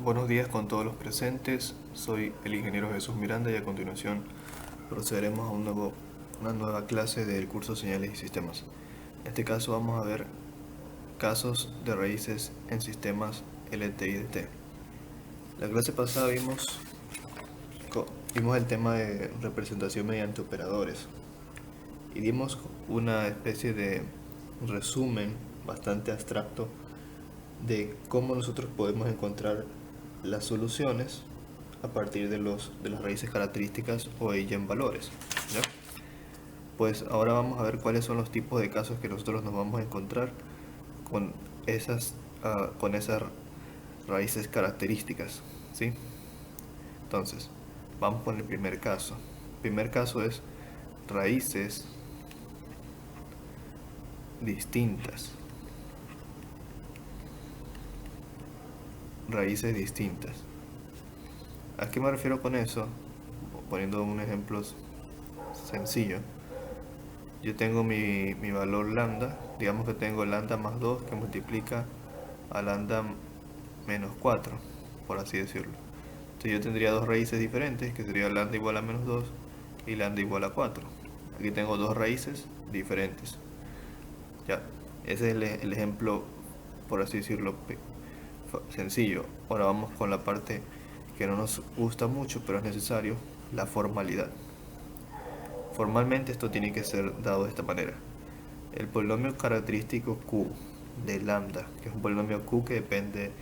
Buenos días con todos los presentes, soy el ingeniero Jesús Miranda y a continuación procederemos a una nueva clase del curso Señales y Sistemas. En este caso vamos a ver casos de raíces en sistemas LT y DT. La clase pasada vimos el tema de representación mediante operadores y dimos una especie de resumen bastante abstracto de cómo nosotros podemos encontrar las soluciones a partir de las raíces características o eigenvalores, ¿ya? Pues ahora vamos a ver cuáles son los tipos de casos que nosotros nos vamos a encontrar con esas raíces características, ¿sí? Entonces, vamos con el primer caso. El primer caso es raíces distintas. Raíces distintas. ¿A qué me refiero con eso? Poniendo un ejemplo sencillo. Yo tengo mi valor lambda, digamos que tengo lambda más 2 que multiplica a lambda menos 4, por así decirlo. Entonces yo tendría dos raíces diferentes, que sería lambda igual a menos 2 y lambda igual a 4. Aquí tengo dos raíces diferentes. Ya, ese es el ejemplo, por así decirlo, sencillo. Ahora vamos con la parte que no nos gusta mucho, pero es necesario, la formalidad. Formalmente esto tiene que ser dado de esta manera. El polinomio característico Q de lambda, que es un polinomio Q que depende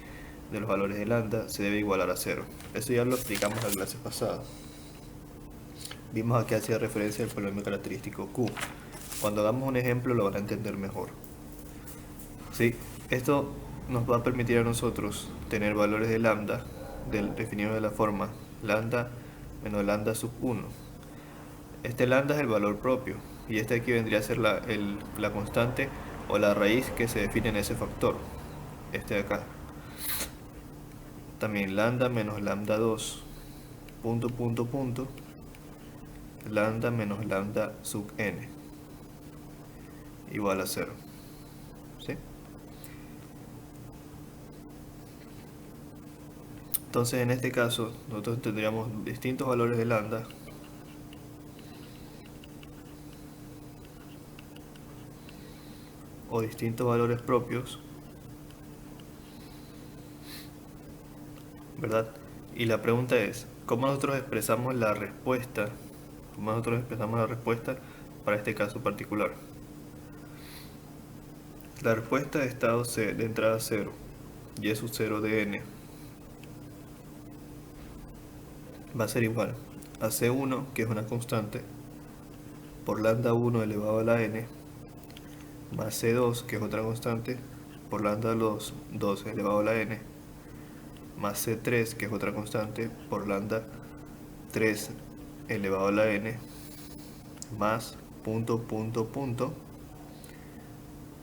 de los valores de lambda, se debe igualar a 0. Eso ya lo explicamos en la clase pasada. Vimos aquí hacía referencia al polinomio característico Q. Cuando hagamos un ejemplo lo van a entender mejor. ¿Sí? Esto nos va a permitir a nosotros tener valores de lambda definidos de la forma lambda menos lambda sub 1. Este lambda es el valor propio y este aquí vendría a ser la constante o la raíz que se define en ese factor, este de acá. También lambda menos lambda 2 punto lambda menos lambda sub n igual a 0. ¿Sí? Entonces en este caso nosotros tendríamos distintos valores de lambda o distintos valores propios, ¿verdad? Y la pregunta es, ¿cómo nosotros expresamos la respuesta? ¿Cómo nosotros expresamos la respuesta para este caso particular? La respuesta de estado C de entrada 0 y es sub 0 de n va a ser igual a C1, que es una constante, por lambda 1 elevado a la n, más C2, que es otra constante, por lambda 2 elevado a la n, más C3, que es otra constante, por lambda 3 elevado a la n, más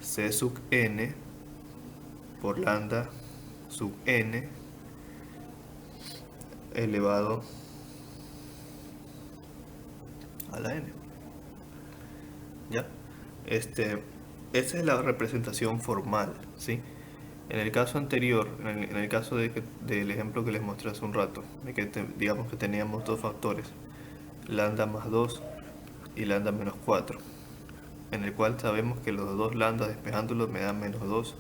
C sub n por lambda sub n elevado a la n. ¿Ya? Esa es la representación formal, ¿sí? En el caso anterior, en el caso del ejemplo que les mostré hace un rato, de que digamos que teníamos dos factores, lambda más 2 y lambda menos 4, en el cual sabemos que los dos lambda despejándolos me dan menos 2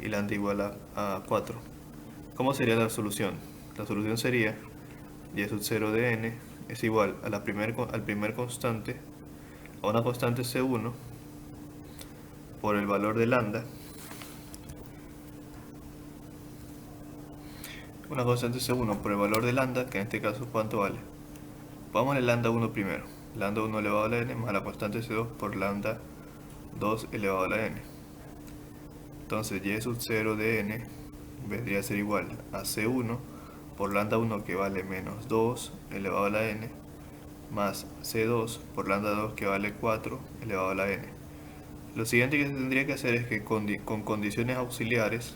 y lambda igual a 4. ¿Cómo sería la solución? La solución sería y sub 0 de n es igual a al primer constante, a una constante C1 por el valor de lambda, una constante C1 por el valor de lambda, que en este caso ¿cuánto vale? Vamos al lambda 1 primero, lambda 1 elevado a la n más la constante C2 por lambda 2 elevado a la n. Entonces y sub 0 de n vendría a ser igual a C1 por lambda 1, que vale menos 2 elevado a la n, más C2 por lambda 2, que vale 4 elevado a la n. Lo siguiente que se tendría que hacer es que con condiciones auxiliares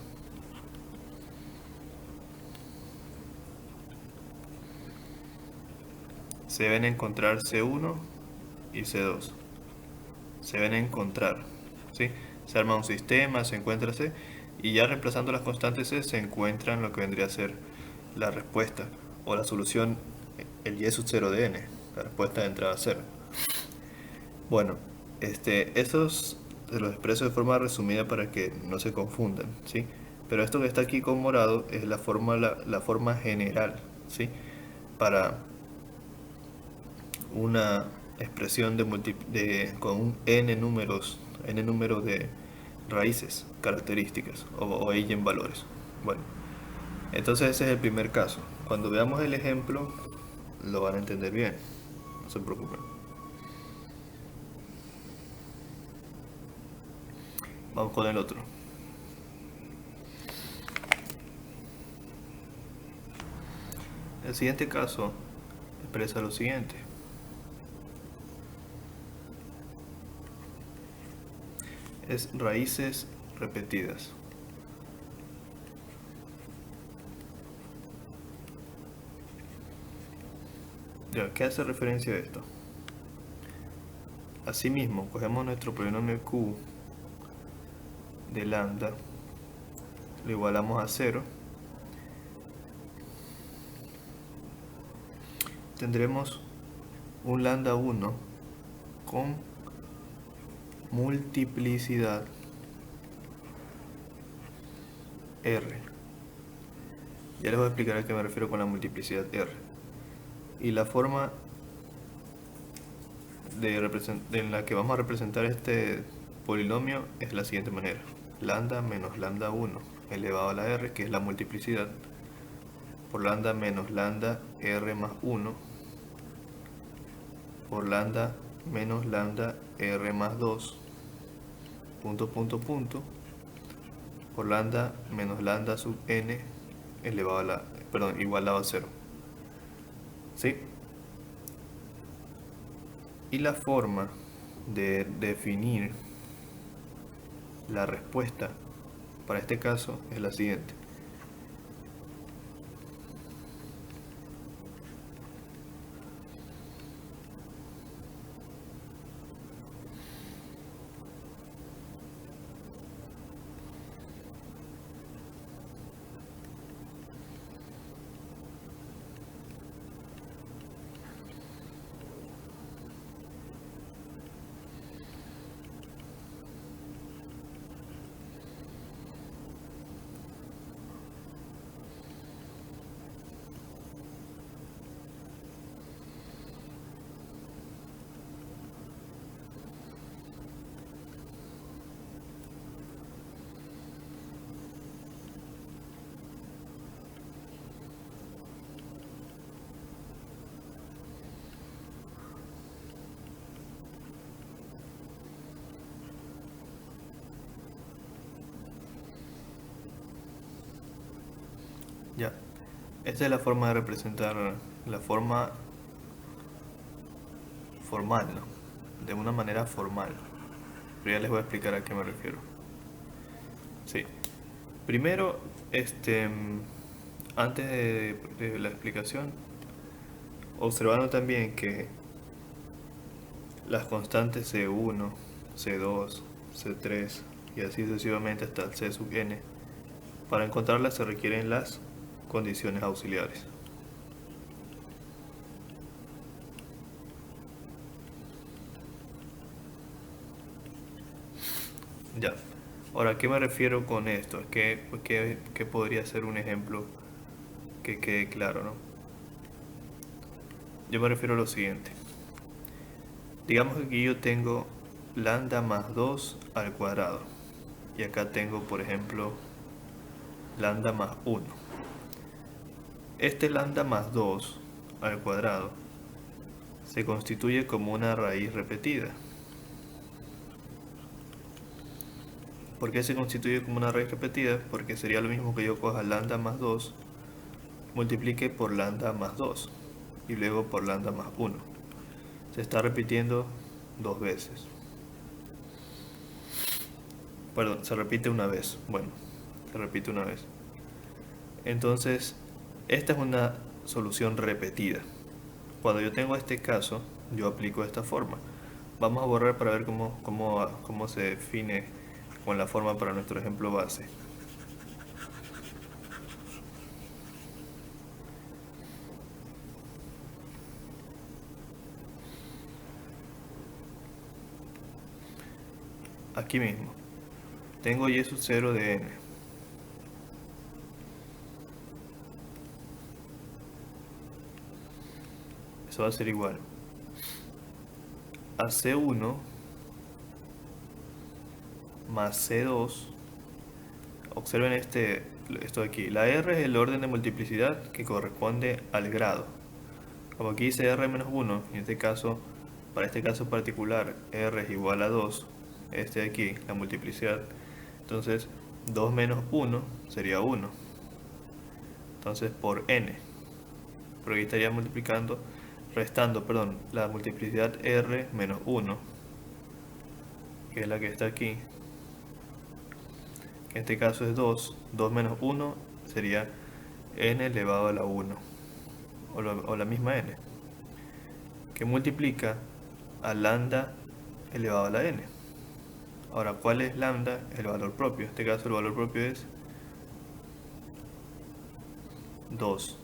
se deben encontrar C1 y C2. Se deben encontrar, ¿sí? Se arma un sistema, se encuentra C, y ya reemplazando las constantes C se encuentran lo que vendría a ser la respuesta o la solución, el y sub 0 de n, la respuesta de entrada 0. Bueno, estos se los expreso de forma resumida para que no se confundan, ¿sí? Pero esto que está aquí con morado es la forma general, ¿sí? Para una expresión con un n número de raíces características o eigenvalores. Bueno, entonces ese es el primer caso. Cuando veamos el ejemplo lo van a entender bien, no se preocupen. Vamos con el otro. El siguiente caso expresa lo siguiente. Es raíces repetidas. Ya, ¿qué hace referencia a esto? Asimismo, cogemos nuestro polinomio q de lambda, lo igualamos a 0. Tendremos un lambda 1 con multiplicidad R. Ya les voy a explicar a qué me refiero con la multiplicidad R. Y la forma en la que vamos a representar este polinomio es la siguiente manera. Lambda menos lambda 1 elevado a la R, que es la multiplicidad, por lambda menos lambda R más 1, por lambda menos lambda R más 2, punto, punto, punto, por lambda menos lambda sub n elevado a la, perdón, igualado a 0. ¿Sí? Y la forma de definir la respuesta para este caso es la siguiente. Ya, esta es la forma de representar, la forma formal, ¿no? De una manera formal. Pero ya les voy a explicar a qué me refiero. Sí. Primero, antes de la explicación, observando también que las constantes C1, C2, C3 y así sucesivamente hasta el C sub n, para encontrarlas se requieren las condiciones auxiliares. Ya. Ahora, ¿a qué me refiero con esto? ¿Qué podría ser un ejemplo que quede claro, ¿no? Yo me refiero a lo siguiente. Digamos que aquí yo tengo lambda más 2 al cuadrado. Y acá tengo, por ejemplo, lambda más 1. Este lambda más 2 al cuadrado se constituye como una raíz repetida. ¿Por qué se constituye como una raíz repetida? Porque sería lo mismo que yo coja lambda más 2, multiplique por lambda más 2 y luego por lambda más 1. Se está repitiendo dos veces. Perdón, se repite una vez. Bueno, se repite una vez. Entonces, esta es una solución repetida. Cuando yo tengo este caso, yo aplico esta forma. Vamos a borrar para ver cómo se define con la forma para nuestro ejemplo base. aquí mismo. Tengo y sub 0 de n. Eso va a ser igual a C1 más C2. Observen esto de aquí. La R es el orden de multiplicidad que corresponde al grado. Como aquí dice R menos 1, en este caso, para este caso particular, R es igual a 2, este de aquí, la multiplicidad. Entonces, 2 menos 1 sería 1. Entonces, por n. Pero aquí estaría restando, la multiplicidad R menos 1, que es la que está aquí. En este caso es 2. 2 menos 1 sería n elevado a la 1. O la misma n. Que multiplica a lambda elevado a la n. Ahora, ¿cuál es lambda? El valor propio. En este caso el valor propio es 2.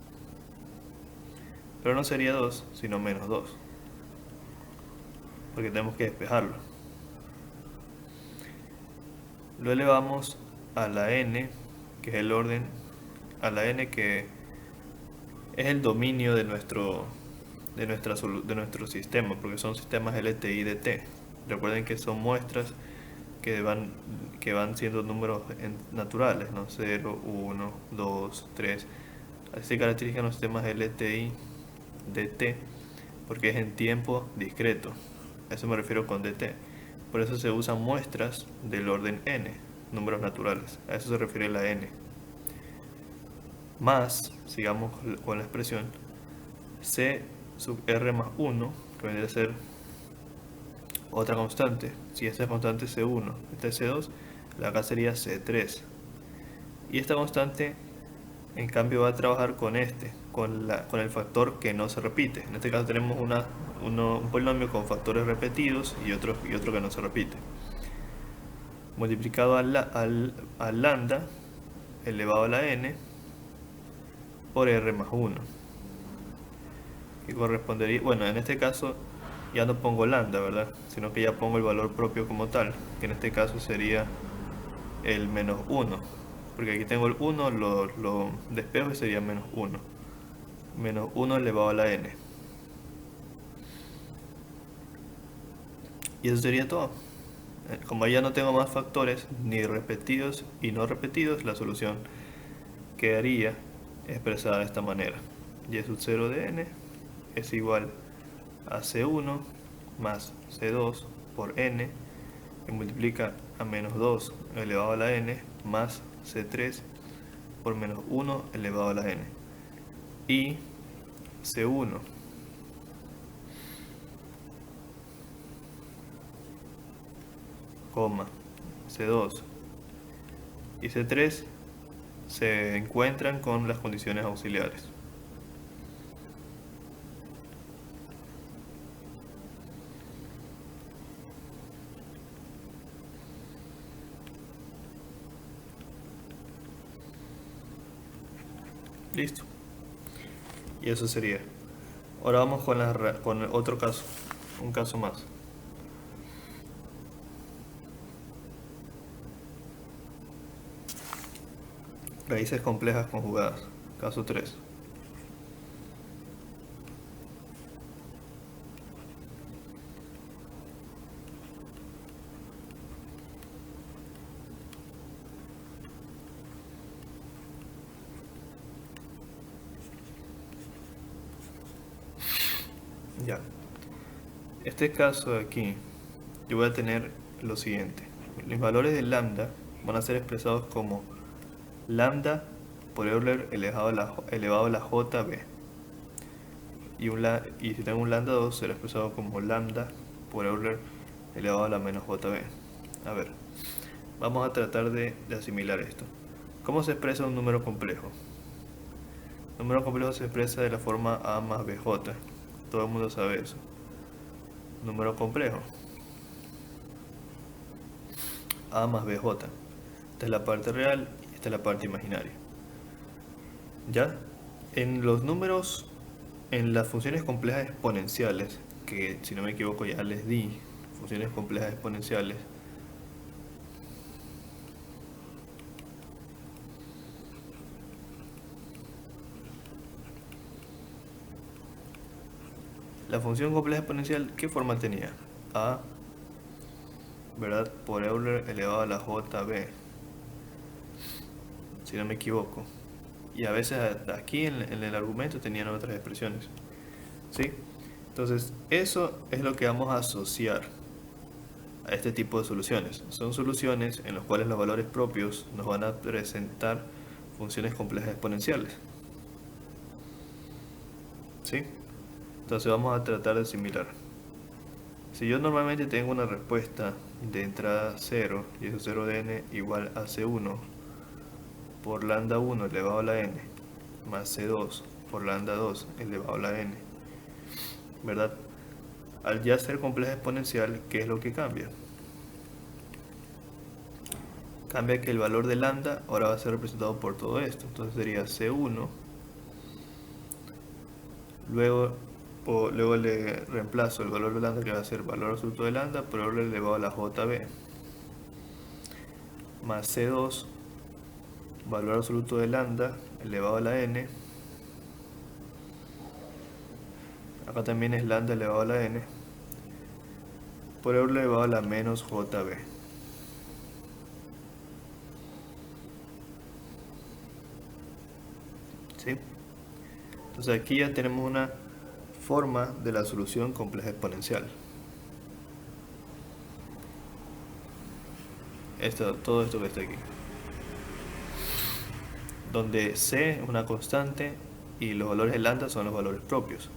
Pero no sería 2, sino menos 2. Porque tenemos que despejarlo. Lo elevamos a la n, que es el orden, a la n que es el dominio de nuestro sistema, porque son sistemas LTI dt. Recuerden que son muestras que van siendo números naturales, ¿no? 0, 1, 2, 3. Así se caracterizan los sistemas LTI dt, porque es en tiempo discreto. A eso me refiero con dt. Por eso se usan muestras del orden n, números naturales. A eso se refiere la n. Más, sigamos con la expresión, c sub r más 1, que vendría a ser otra constante. Si esta es constante C1, esta es C2, la acá sería C3. Y esta constante, en cambio, va a trabajar con con el factor que no se repite. En este caso tenemos un polinomio con factores repetidos y otro que no se repite. Multiplicado al lambda elevado a la n por r más 1. Que correspondería, bueno, en este caso ya no pongo lambda, ¿verdad? Sino que ya pongo el valor propio como tal, que en este caso sería el menos 1. Porque aquí tengo el 1, lo despejo y sería menos 1. Menos 1 elevado a la n. Y eso sería todo. Como ya no tengo más factores, ni repetidos y no repetidos, la solución quedaría expresada de esta manera. Y sub 0 de n es igual a C1 más C2 por n, que multiplica a menos 2 elevado a la n, más C3 por menos 1 elevado a la n. Y C1 C2 y C3 se encuentran con las condiciones auxiliares. Listo. Y eso sería. Ahora vamos con otro caso. Un caso más. Raíces complejas conjugadas. Caso 3. Ya. Este caso de aquí, yo voy a tener lo siguiente. Los valores de lambda van a ser expresados como lambda por Euler elevado a la jb. Y si tengo un lambda 2, será expresado como lambda por Euler elevado a la menos jb. A ver, vamos a tratar de asimilar esto. ¿Cómo se expresa un número complejo? Un número complejo se expresa de la forma a más bj. Todo el mundo sabe eso. Número complejo. A más bj. Esta es la parte real y esta es la parte imaginaria. ¿Ya? En los números, en las funciones complejas exponenciales, que si no me equivoco ya les di, funciones complejas exponenciales, La función compleja exponencial, ¿qué forma tenía? A, ¿verdad? Por Euler elevado a la JB, si no me equivoco. Y a veces aquí en el argumento tenían otras expresiones, ¿sí? Entonces, eso es lo que vamos a asociar a este tipo de soluciones. Son soluciones en las cuales los valores propios nos van a presentar funciones complejas exponenciales, ¿sí? Entonces vamos a tratar de similar. Si yo normalmente tengo una respuesta de entrada 0 y eso 0 de n igual a C1 por lambda 1 elevado a la n más C2 por lambda 2 elevado a la n, ¿verdad? Al ya ser compleja exponencial, ¿qué es lo que cambia? Cambia que el valor de lambda ahora va a ser representado por todo esto. Entonces sería C1, luego le reemplazo el valor de lambda, que va a ser valor absoluto de lambda por valor elevado a la JB, más C2, valor absoluto de lambda elevado a la n, acá también es lambda elevado a la n, por valor elevado a la menos JB. ¿Sí? Entonces aquí ya tenemos una forma de la solución compleja exponencial. Todo esto que está aquí, donde c es una constante y los valores de lambda son los valores propios.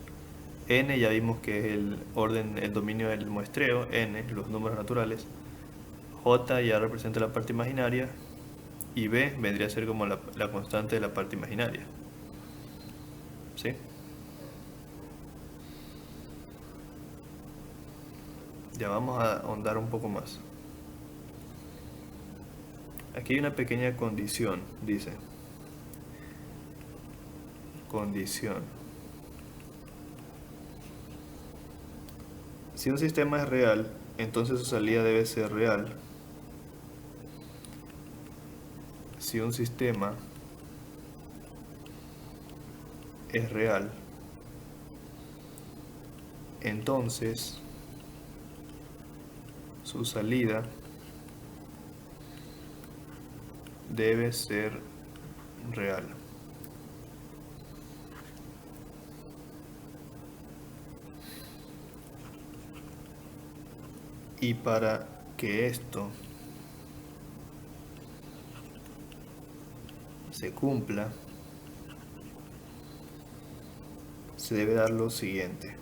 N ya vimos que es el orden, el dominio del muestreo, n, los números naturales. J ya representa la parte imaginaria y B vendría a ser como la constante de la parte imaginaria. ¿Sí? Ya vamos a ahondar un poco más. Aquí hay una pequeña condición, dice. Condición. Si un sistema es real, entonces su salida debe ser real. Si un sistema es real, entonces su salida debe ser real. Y para que esto se cumpla, se debe dar lo siguiente.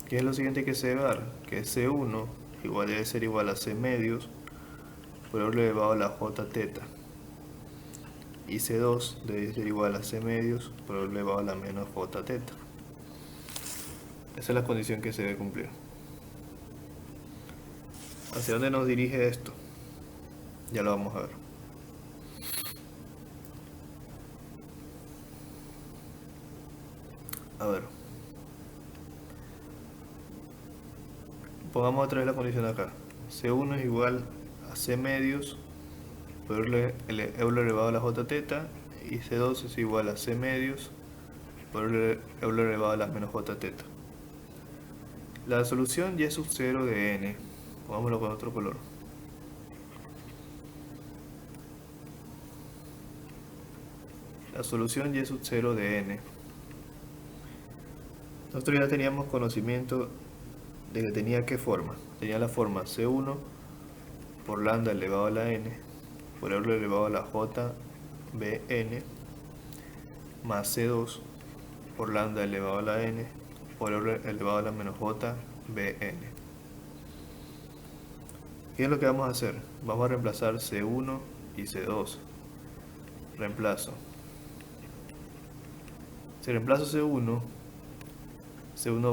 ¿Qué es lo siguiente que se debe dar? Que C1 debe ser igual a C medios por R elevado a la J teta. Y C2 debe ser igual a C medios por R elevado a la menos J teta. Esa es la condición que se debe cumplir. ¿Hacia dónde nos dirige esto? Ya lo vamos a ver. A ver. Pongamos otra vez la condición acá. C1 es igual a C medios por Euler elevado a la J teta. Y C2 es igual a C medios por Euler elevado a la menos J teta. La solución y sub 0 de n, pongámoslo con otro color. La solución y sub 0 de n. Nosotros ya teníamos conocimiento de que tenía qué forma. Tenía la forma C1 por lambda elevado a la n por R elevado a la j bn más C2 por lambda elevado a la n por R elevado a la menos j bn. ¿Qué es lo que vamos a hacer? Vamos a reemplazar C1 y C2. Reemplazo. Si reemplazo C1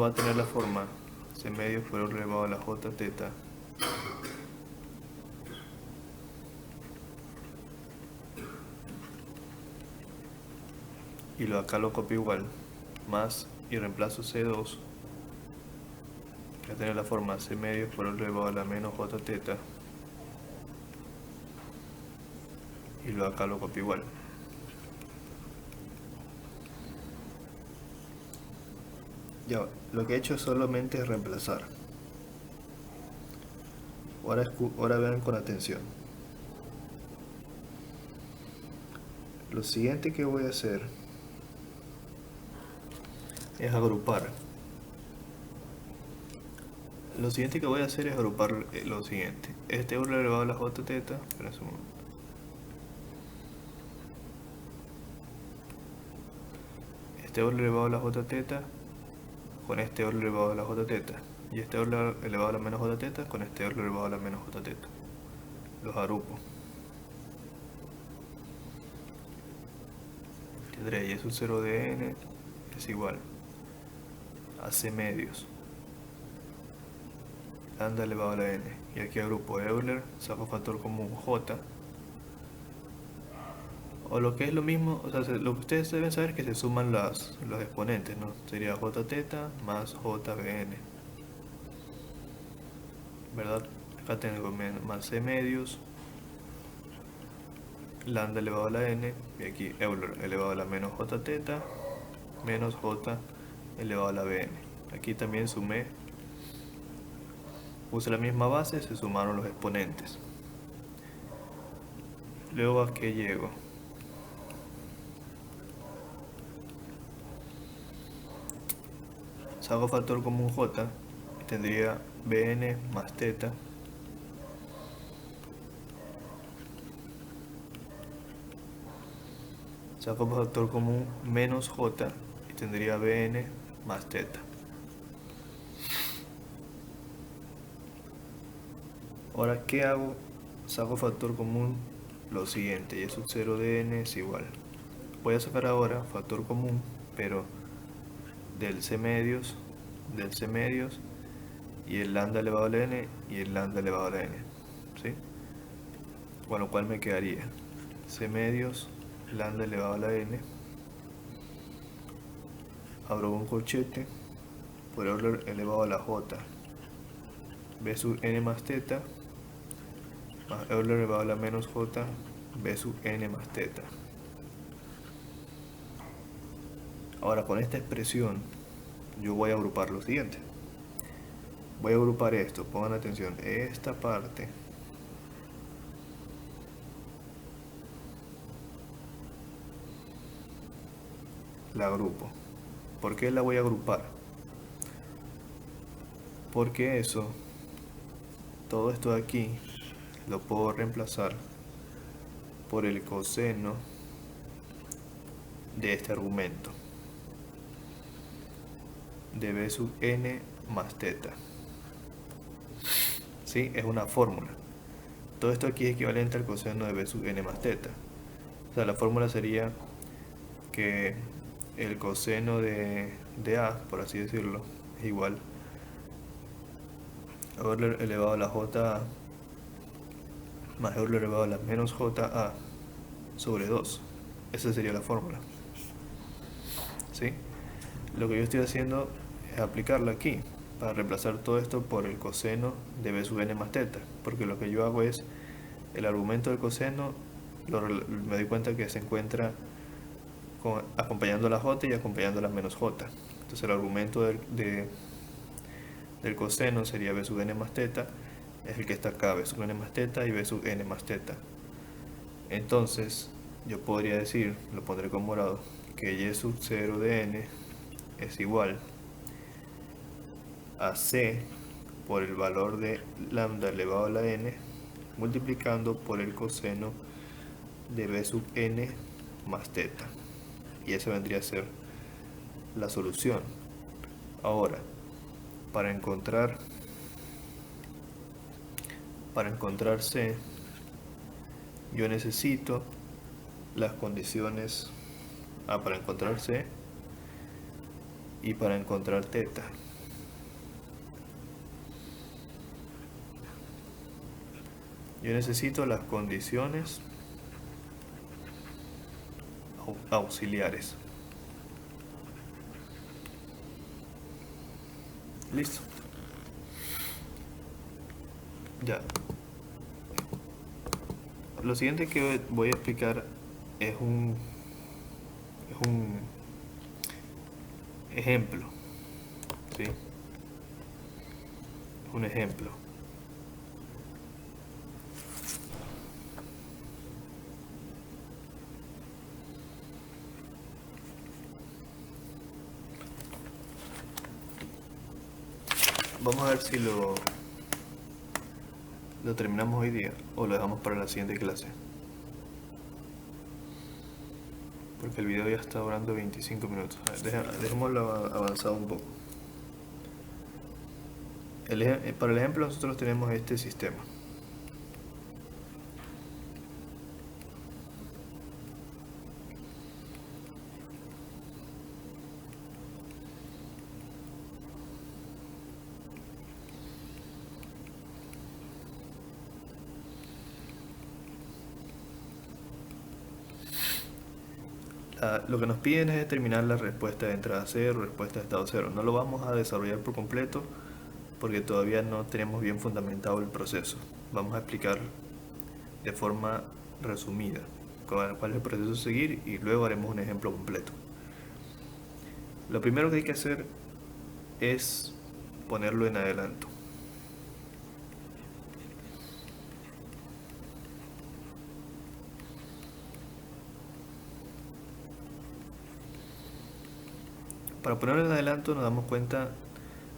va a tener la forma C medios por R elevado a la j teta y acá lo copio igual, más, y reemplazo C2, que va a tener la forma C medios por R elevado a la menos J teta, y luego acá lo copio igual. Ya, lo que he hecho solamente es reemplazar. Ahora vean con atención. Lo siguiente que voy a hacer es agrupar. Lo siguiente que voy a hacer es agrupar lo siguiente. Este Euler elevado a la j teta. Espera un momento. Este Euler elevado a la j teta con este Euler elevado a la j teta. Y este Euler elevado a la menos j teta con este Euler elevado a la menos j teta. Los agrupo. Tendré y sub 0 de n es igual a c medios lambda elevado a la n. Y aquí agrupo Euler, saco factor común j. O lo que es lo mismo, o sea, lo que ustedes deben saber es que se suman los exponentes, ¿no? Sería j teta más jbn. ¿Verdad? Acá tengo más c medios lambda elevado a la n, y aquí Euler elevado a la menos j teta menos j elevado a la bn. Aquí también sumé, puse la misma base, se sumaron los exponentes. Luego a qué llego. Saco factor común j y tendría bn más teta saco factor común menos j y tendría bn más teta. Ahora, ¿qué hago? Saco factor común lo siguiente, y sub 0 de n es igual. Voy a sacar ahora factor común, pero del c medios y el lambda elevado a la n y el lambda elevado a la n, ¿sí? Con lo cual me quedaría c medios lambda elevado a la n, abro un corchete por Euler elevado a la j b sub n más teta más Euler elevado a la menos j b sub n más teta. Ahora, con esta expresión yo voy a agrupar lo siguiente. Voy a agrupar esto, pongan atención, esta parte la agrupo. ¿Por qué la voy a agrupar? Porque todo esto de aquí lo puedo reemplazar por el coseno de este argumento de b sub n más teta. ¿Sí? Es una fórmula. Todo esto aquí es equivalente al coseno de b sub n más teta. O sea, la fórmula sería que el coseno de a, por así decirlo, es igual a Euler elevado a la ja más Euler elevado a la menos ja sobre 2. Esa sería la fórmula. ¿Sí? Lo que yo estoy haciendo es aplicarla aquí para reemplazar todo esto por el coseno de b sub n más teta, porque lo que yo hago es el argumento del coseno, me doy cuenta que se encuentra acompañando a la j y acompañando a la menos j. Entonces el argumento del coseno sería b sub n más teta, es el que está acá, b sub n más teta y b sub n más teta. Entonces yo podría decir, lo pondré con morado, que y sub 0 de n es igual a c por el valor de lambda elevado a la n multiplicando por el coseno de b sub n más teta. Y esa vendría a ser la solución. Ahora, para encontrar c, yo necesito las condiciones para encontrar c y para encontrar teta. Yo necesito las condiciones auxiliares. Listo. lo siguiente que voy a explicar es un ejemplo, ¿sí? Un ejemplo. Vamos a ver si lo terminamos hoy día o lo dejamos para la siguiente clase. Porque el video ya está durando 25 minutos. A ver, dejémoslo avanzado un poco. Para el ejemplo nosotros tenemos este sistema. Lo que nos piden es determinar la respuesta de entrada cero, respuesta de estado cero. No lo vamos a desarrollar por completo porque todavía no tenemos bien fundamentado el proceso. Vamos a explicar de forma resumida cuál es el proceso a seguir y luego haremos un ejemplo completo. Lo primero que hay que hacer es ponerlo en adelanto. Para ponerlo en adelanto nos damos cuenta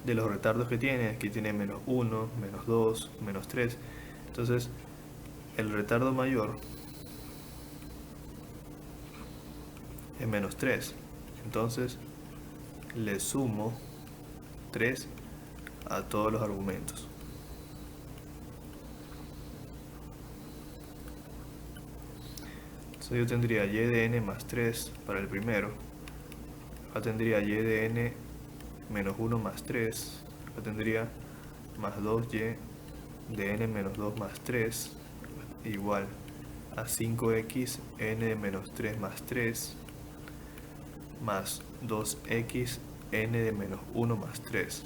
de los retardos que tiene. Aquí tiene menos 1, menos 2, menos 3. Entonces, el retardo mayor es menos 3. Entonces, le sumo 3 a todos los argumentos. Entonces yo tendría y de n más 3 para el primero. Acá tendría y de n menos 1 más 3. Acá tendría más 2y de n menos 2 más 3 igual a 5x n de menos 3 más 3 más 2x n de menos 1 más 3.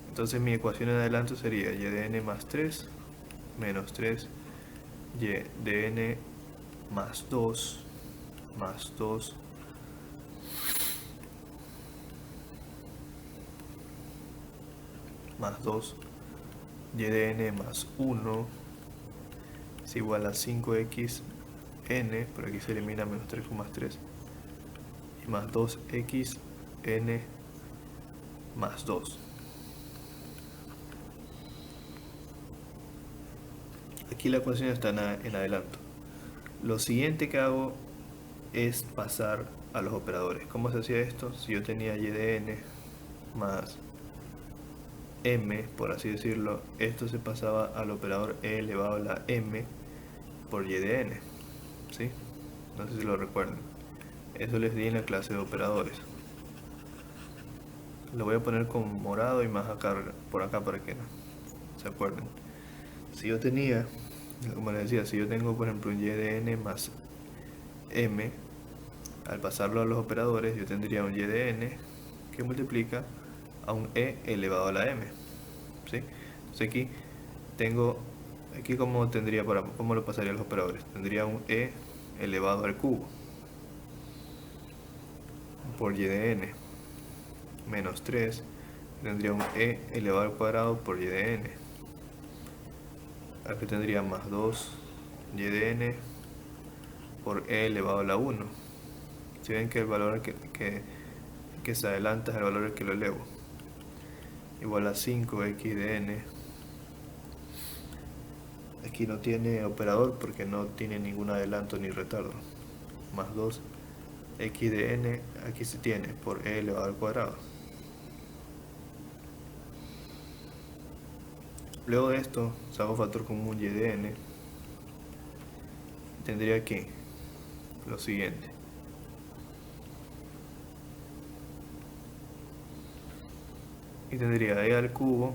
Entonces mi ecuación en adelanto sería y de n más 3 menos 3 y de n más 2 más 2 más 2 y de n más 1 es igual a 5x n, por aquí se elimina menos 3 más 3, y más 2x n más 2. Aquí la ecuación está en adelanto. Lo siguiente que hago es pasar a los operadores. ¿Cómo se hacía esto? Si yo tenía y de n más m, por así decirlo, esto se pasaba al operador e elevado a la m por y de n, ¿sí? No sé si lo recuerdan. Eso les di en la clase de operadores. Lo voy a poner con morado y más acá, por acá para que se acuerden. Si yo tenía, como les decía, si yo tengo por ejemplo un y de n más m, al pasarlo a los operadores yo tendría un y de n que multiplica a un e elevado a la m, ¿sí? Entonces aquí ¿cómo lo pasaría a los operadores? Tendría un e elevado al cubo por y de n menos 3, tendría un e elevado al cuadrado por y de n. Aquí tendría más 2 y de n por e elevado a la 1. Si ven que el valor que se adelanta es el valor al que lo elevo, igual a 5x de n. Aquí no tiene operador porque no tiene ningún adelanto ni retardo. Más 2x de n, aquí se tiene por e elevado al cuadrado. Luego de esto, saco factor común y de n. Tendría aquí lo siguiente. Y tendría e al cubo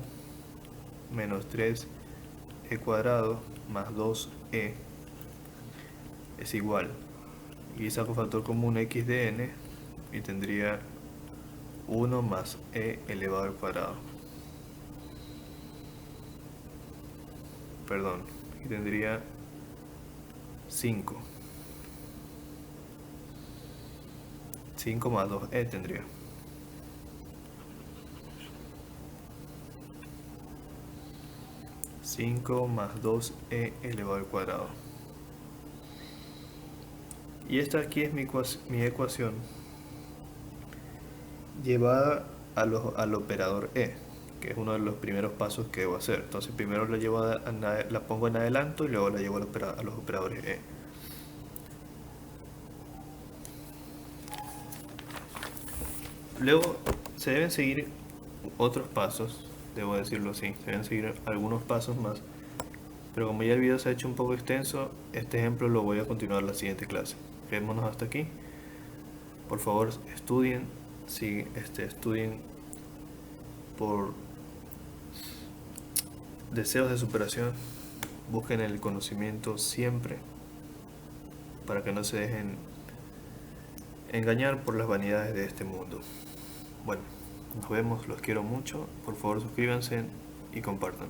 menos 3e cuadrado más 2e es igual. Y saco factor común x de n y tendría 1 más e elevado al cuadrado. Perdón, y tendría 5. 5 más 2e tendría. 5 más 2e elevado al cuadrado. Y esta aquí es mi ecuación llevada al operador e, que es uno de los primeros pasos que debo hacer. Entonces primero la pongo en adelanto y luego la llevo a los operadores e. Luego se deben seguir otros pasos, debo decirlo así, se deben seguir algunos pasos más, pero como ya el video se ha hecho un poco extenso, este ejemplo lo voy a continuar en la siguiente clase. Quedémonos hasta aquí. Por favor, estudien, estudien por deseos de superación, busquen el conocimiento siempre para que no se dejen engañar por las vanidades de este mundo. Bueno, nos vemos, los quiero mucho, por favor suscríbanse y compartan.